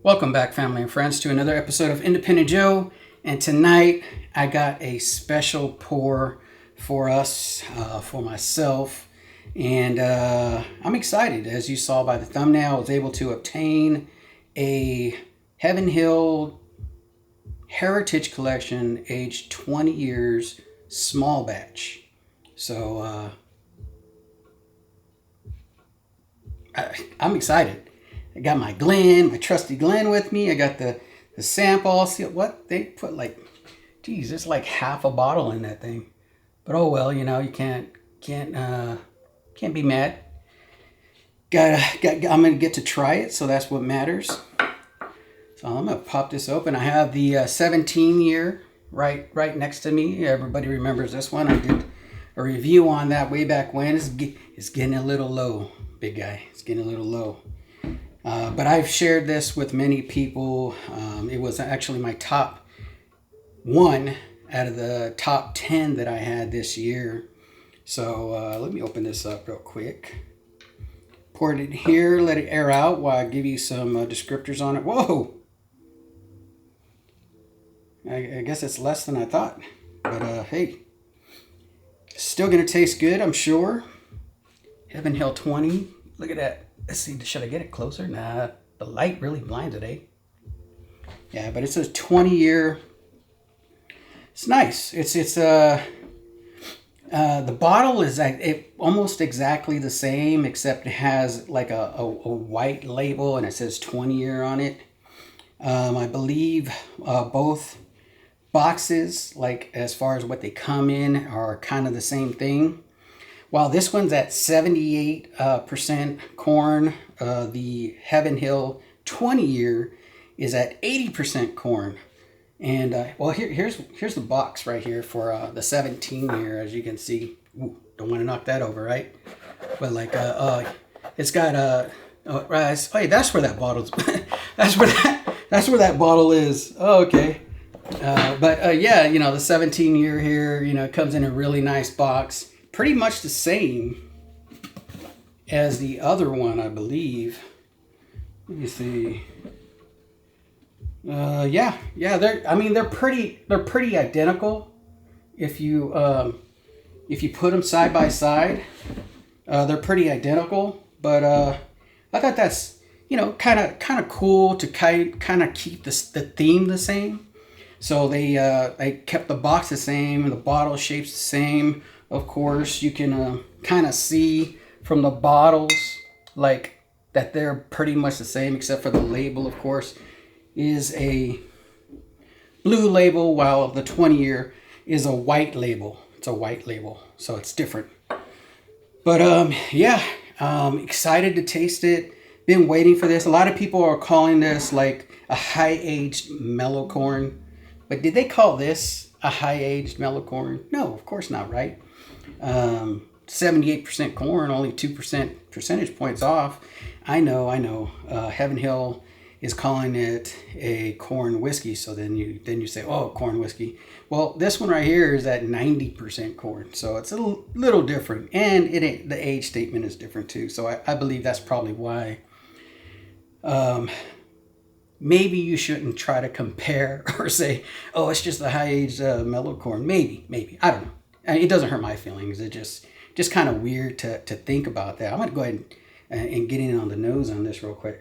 Welcome back, family and friends, to another episode of Independent Joe. And tonight I got a special pour for us, for myself. And I'm excited. As you saw by the thumbnail, I was able to obtain a Heaven Hill Heritage Collection, aged 20 years, small batch. So I'm excited. I got my trusty Glen with me. I got the sample. See what they put, like, geez, there's like half a bottle in that thing. But oh well, you know, you can't be mad. I'm gonna get to try it, so that's what matters. So I'm gonna pop this open. I have the 17 year right next to me. Everybody remembers this one. I did a review on that way back when. It's getting a little low, big guy. It's getting a little low. But I've shared this with many people. It was actually my top one out of the top 10 that I had this year. So let me open this up real quick. Pour it in here, let it air out while I give you some descriptors on it. Whoa! I guess it's less than I thought. But hey, still going to taste good, I'm sure. Heaven Hill 20. Look at that. Let's see, should I get it closer? Nah, the light really blinds it, eh? Yeah, but it's a 20-year. It's nice. The bottle is almost exactly the same, except it has like a white label and it says 20-year on it. I believe both boxes, like as far as what they come in, are kind of the same thing. While this one's at 78% corn, the Heaven Hill 20-year is at 80% corn. And well, here's the box right here for the 17-year, as you can see. Ooh, don't want to knock that over, right? But like, it's got hey, that's where that bottle's. that's where that bottle is. Oh, okay. But yeah, you know, the 17-year here, you know, it comes in a really nice box. Pretty much the same as the other one, I believe. Let me see. Yeah. They're pretty identical. If you put them side by side, they're pretty identical. But I thought that's, you know, kind of cool to kind of keep the theme the same. So they kept the box the same and the bottle shapes the same. Of course, you can kind of see from the bottles like that they're pretty much the same, except for the label, of course, is a blue label, while the 20-year is a white label. It's a white label, so it's different. But yeah, excited to taste it. Been waiting for this. A lot of people are calling this like a high-aged mellow corn. But did they call this a high-aged mellow corn? No, of course not, right? 78% corn, only 2% percentage points off. I know. Heaven Hill is calling it a corn whiskey. So then you say, oh, corn whiskey. Well, this one right here is at 90% corn. So it's a little different. And the age statement is different too. So I believe that's probably why. Maybe you shouldn't try to compare or say, oh, it's just a high-aged mellow corn. Maybe. I don't know. It doesn't hurt my feelings. It just kind of weird to think about that. I'm going to go ahead and get in on the nose on this real quick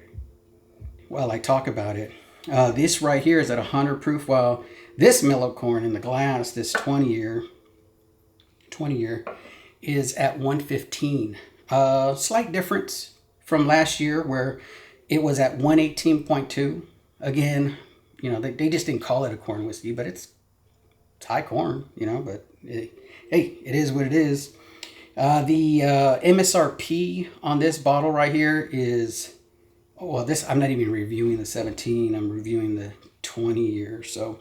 while I talk about it. This right here is at 100 proof, while this mellow corn in the glass, this 20-year, is at 115. Slight difference from last year where it was at 118.2. Again, you know, they just didn't call it a corn whiskey, but it's high corn, you know, but hey, it is what it is. The MSRP on this bottle right here is, I'm not even reviewing the 17, I'm reviewing the 20-year. So,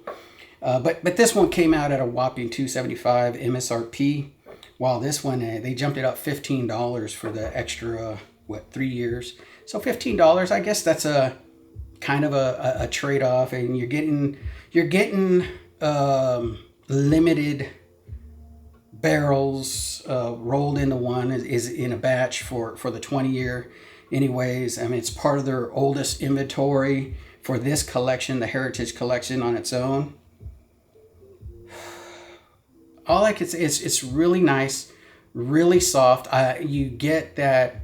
but this one came out at a whopping $275 MSRP, while this one, they jumped it up $15 for the extra, 3 years. So $15, I guess that's a kind of a trade-off, and you're getting limited barrels rolled into one is in a batch for the 20-year anyways. I mean, it's part of their oldest inventory for this collection, the Heritage Collection on its own. All I can say is it's really nice, really soft. You get that.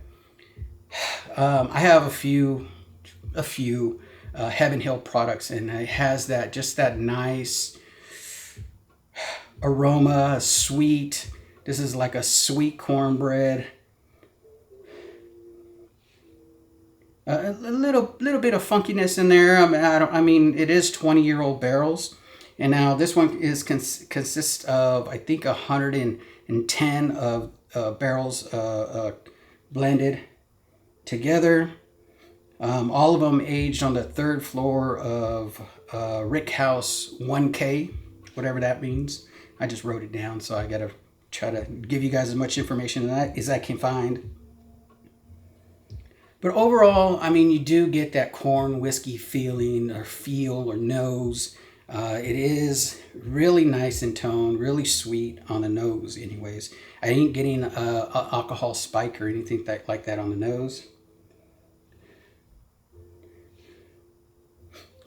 I have a few Heaven Hill products, and it has that just that nice aroma, sweet. This is like a sweet cornbread. A little bit of funkiness in there. I mean, it is 20-year-old barrels, and now this one is consists of, I think, 110 of barrels blended together. All of them aged on the 3rd floor of Rick House 1K, whatever that means. I just wrote it down, so I gotta try to give you guys as much information as I can find. But overall, I mean, you do get that corn whiskey feeling or feel or nose. It is really nice in tone, really sweet on the nose anyways. I ain't getting a alcohol spike or anything like that on the nose.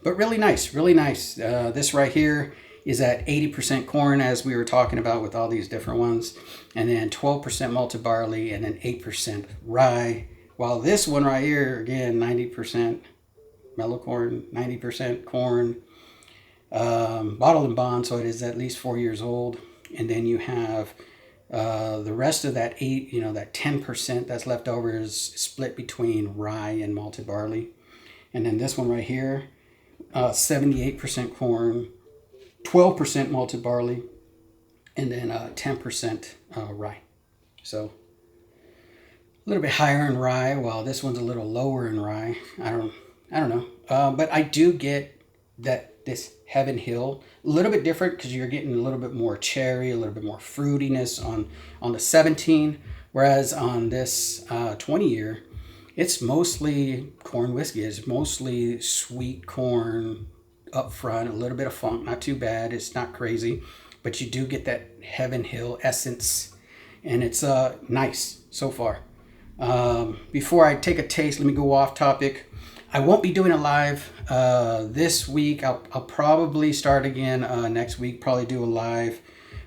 But really nice, really nice. This right here is at 80% corn, as we were talking about with all these different ones. And then 12% malted barley, and then 8% rye. While this one right here, again, 90% mellow corn, 90% corn, bottled and bond, so it is at least 4 years old. And then you have the rest of that that 10% that's left over is split between rye and malted barley. And then this one right here, 78% corn, 12% malted barley, and then 10% rye. So a little bit higher in rye, while this one's a little lower in rye. I don't know. But I do get that this Heaven Hill, a little bit different because you're getting a little bit more cherry, a little bit more fruitiness on the 17, whereas on this 20 year, it's mostly corn whiskey. It's mostly sweet corn up front, a little bit of funk, not too bad. It's not crazy, but you do get that Heaven Hill essence, and it's nice so far. Before I take a taste, let me go off topic. I won't be doing a live this week. I'll probably start again next week, probably do a live.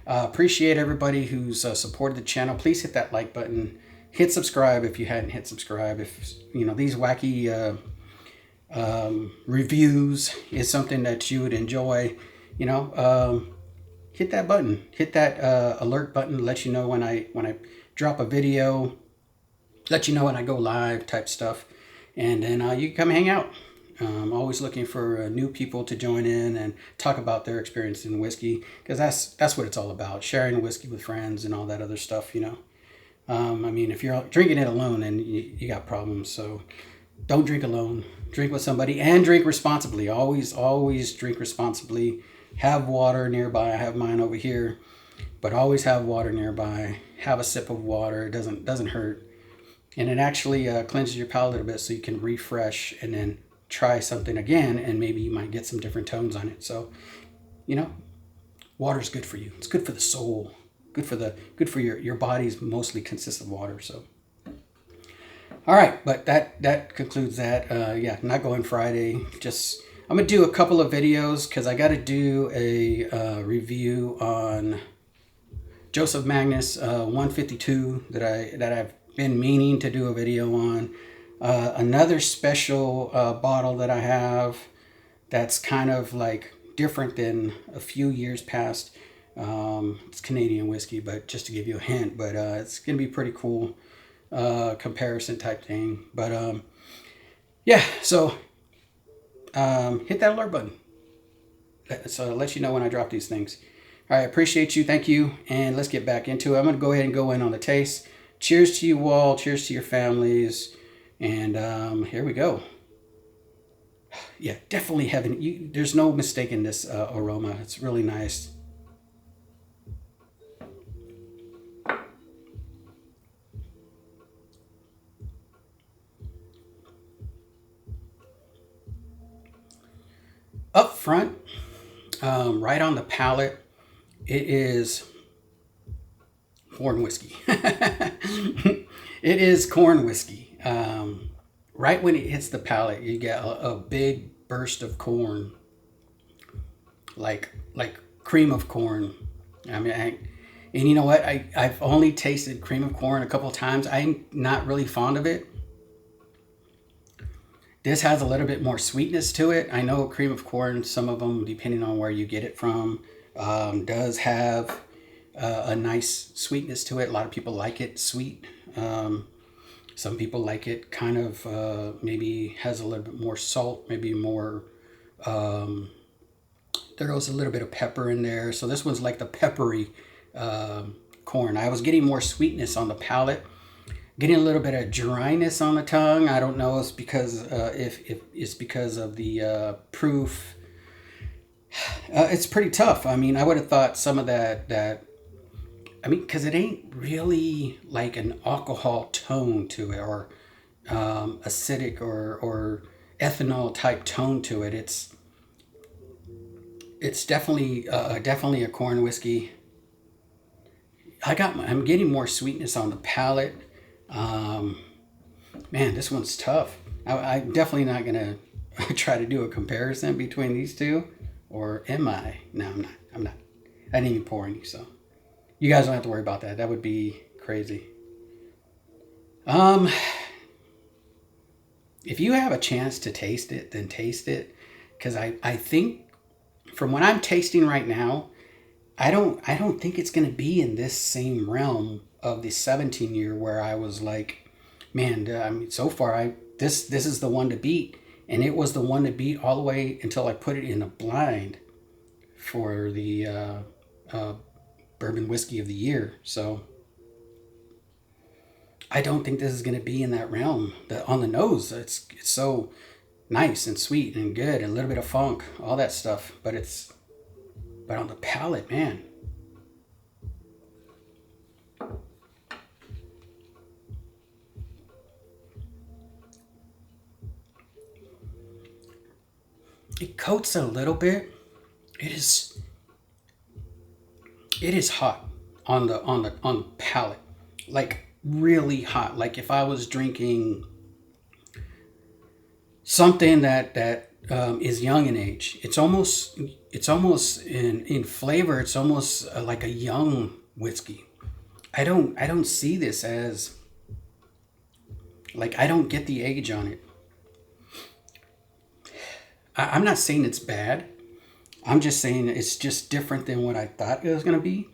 Appreciate everybody who's supported the channel. Please hit that like button. Hit subscribe if you hadn't hit subscribe. If these wacky reviews is something that you would enjoy, hit that button. Hit that alert button to let you know when I drop a video. Let you know when I go live type stuff. And then you can come hang out. I'm always looking for new people to join in and talk about their experience in whiskey, because that's what it's all about, sharing whiskey with friends and all that other stuff, I mean, if you're drinking it alone, then you got problems. So don't drink alone. Drink with somebody, and drink responsibly. Always drink responsibly. Have water nearby. I have mine over here, but always have water nearby. Have a sip of water. It doesn't hurt. And it actually cleanses your palate a bit, so you can refresh and then try something again, and maybe you might get some different tones on it. So, water's good for you. It's good for the soul. Good for your body's mostly consists of water. So, all right, but that concludes that. Yeah, not going Friday. Just I'm gonna do a couple of videos because I got to do a review on Joseph Magnus 152 that I've been meaning to do a video on. Another special bottle that I have that's kind of like different than a few years past. It's Canadian whiskey, but just to give you a hint, but it's gonna be pretty cool comparison type thing. But yeah, so hit that alert button so it lets you know when I drop these things. All right, appreciate you, thank you, and let's get back into it. I'm gonna go ahead and go in on the taste. Cheers to you all. Cheers to your families. And here we go. Yeah, definitely heaven. There's no mistaking this aroma. It's really nice. Up front, right on the palate, it is corn whiskey. It is corn whiskey. Right when it hits the palate, you get a big burst of corn, like cream of corn. I mean, and you know what? I've only tasted cream of corn a couple of times. I'm not really fond of it. This has a little bit more sweetness to it. I know cream of corn, some of them, depending on where you get it from, does have a nice sweetness to it. A lot of people like it sweet. Some people like it kind of maybe has a little bit more salt, maybe more. There goes a little bit of pepper in there. So this one's like the peppery corn. I was getting more sweetness on the palate, getting a little bit of dryness on the tongue. I don't know if it's because if it's because of the proof. It's pretty tough. I mean, I would have thought some of that. I mean, because it ain't really like an alcohol tone to it, or acidic or ethanol type tone to it. It's definitely a corn whiskey. I'm getting more sweetness on the palate. Man, this one's tough. I'm definitely not gonna try to do a comparison between these two, or am I? No, I'm not. I didn't even pour any, so you guys don't have to worry about that. That would be crazy. If you have a chance to taste it, then taste it, because I think from what I'm tasting right now, I don't think it's going to be in this same realm of the 17 year where I was like, man, I mean, so far this is the one to beat, and it was the one to beat all the way until I put it in a blind for the bourbon whiskey of the year. So I don't think this is going to be in that realm. On the nose, it's so nice and sweet and good, and a little bit of funk, all that stuff. But on the palate, man. It coats a little bit. It is hot on the palate, like really hot. Like if I was drinking something that is young in age, it's almost in flavor. It's almost like a young whiskey. I don't see this as, like, I don't get the age on it. I'm not saying it's bad. I'm just saying it's just different than what I thought it was going to be.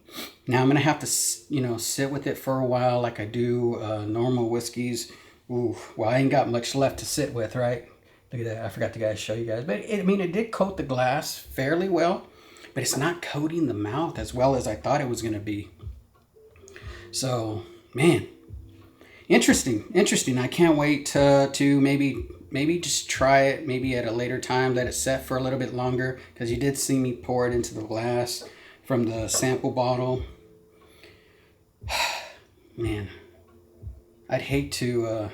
Now I'm going to have to, sit with it for a while like I do normal whiskeys. Ooh, well, I ain't got much left to sit with, right? Look at that. I forgot to show you guys. But it did coat the glass fairly well, but it's not coating the mouth as well as I thought it was going to be. So, man, interesting. I can't wait to maybe just try it maybe at a later time, let it set for a little bit longer, because you did see me pour it into the glass from the sample bottle. Man, I'd hate to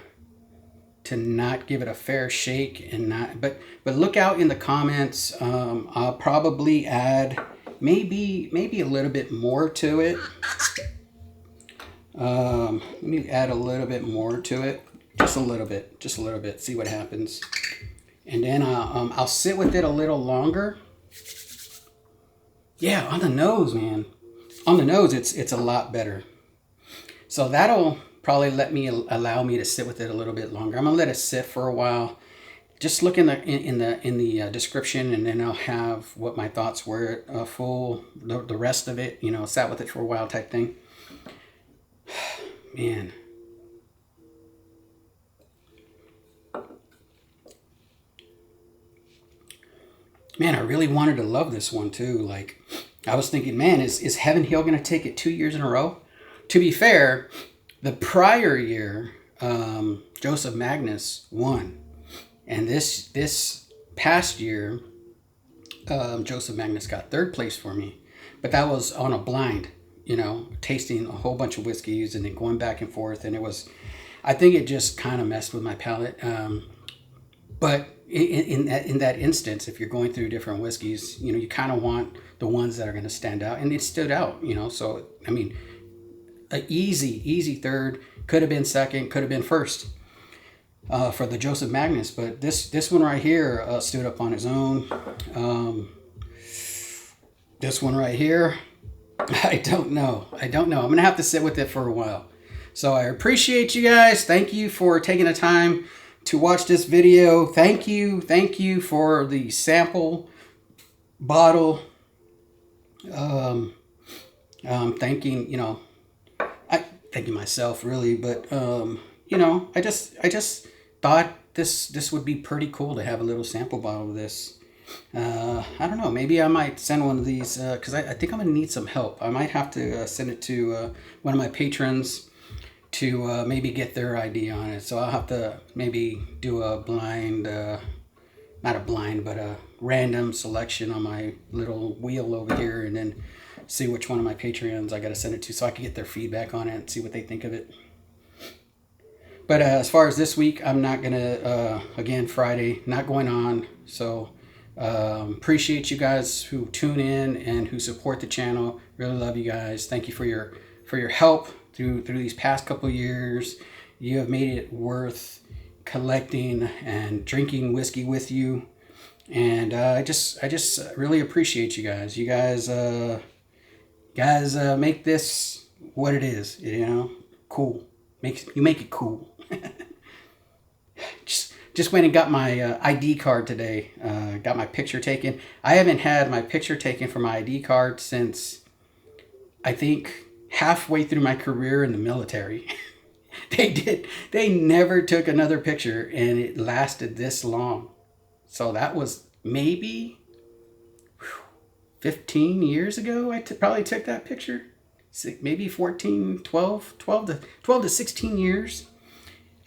not give it a fair shake and not, but look out in the comments. I'll probably add maybe a little bit more to it. Let me add a little bit more to it. Just a little bit, see what happens. And then I'll sit with it a little longer. Yeah, on the nose, man. On the nose, it's a lot better. So that'll probably allow me to sit with it a little bit longer. I'm gonna let it sit for a while. Just look in the description, and then I'll have what my thoughts were the rest of it. Sat with it for a while type thing. Man. Man, I really wanted to love this one too. Like, I was thinking, man, is Heaven Hill going to take it 2 years in a row? To be fair, the prior year, Joseph Magnus won. And this past year, Joseph Magnus got third place for me. But that was on a blind, tasting a whole bunch of whiskeys and then going back and forth. And I think it just kind of messed with my palate. But in that instance, if you're going through different whiskeys, you kind of want the ones that are going to stand out, and it stood out. So I mean, an easy third, could have been second, could have been first. for the Joseph Magnus, but this one right here stood up on its own. This one right here, I don't know. I'm gonna have to sit with it for a while. So I appreciate you guys. Thank you for taking the time to watch this video. Thank you for the sample bottle. Thanking, I thanking myself really, but I just thought this would be pretty cool to have a little sample bottle of this. I don't know, maybe I might send one of these because I think I'm gonna need some help. I might have to send it to one of my patrons to maybe get their ID on it. So I'll have to maybe do a blind, not a blind, but a random selection on my little wheel over here, and then see which one of my Patreons I got to send it to so I can get their feedback on it and see what they think of it. But as far as this week, I'm not going to, again, Friday, not going on. So appreciate you guys who tune in and who support the channel. Really love you guys. Thank you for your help through these past couple years. You have made it worth collecting and drinking whiskey with you. And I just really appreciate you guys. You guys make this what it is, cool. You make it cool. just went and got my ID card today. Got my picture taken. I haven't had my picture taken for my ID card since I think halfway through my career in the military. They never took another picture, and it lasted this long. So that was maybe 15 years ago. I probably took that picture. Maybe 14, 12 to 16 years.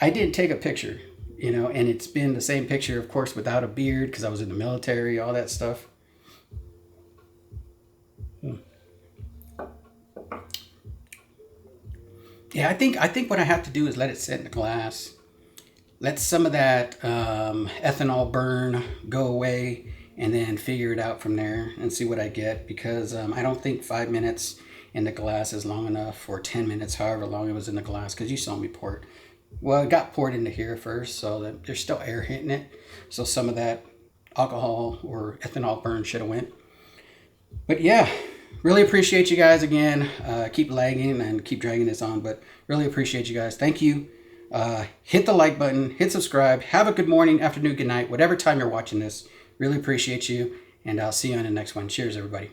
I didn't take a picture, and it's been the same picture, of course, without a beard because I was in the military, all that stuff. Yeah, I think what I have to do is let it sit in the glass. Let some of that ethanol burn go away, and then figure it out from there and see what I get, because I don't think 5 minutes in the glass is long enough, or 10 minutes, however long it was in the glass, because you saw me pour it. Well, it got poured into here first, so that there's still air hitting it. So some of that alcohol or ethanol burn should have went. But yeah, really appreciate you guys again. Keep lagging and keep dragging this on, but really appreciate you guys. Thank you. Hit the like button, hit subscribe. Have a good morning, afternoon, good night, whatever time you're watching this. Really appreciate you, and I'll see you on the next one. Cheers, everybody.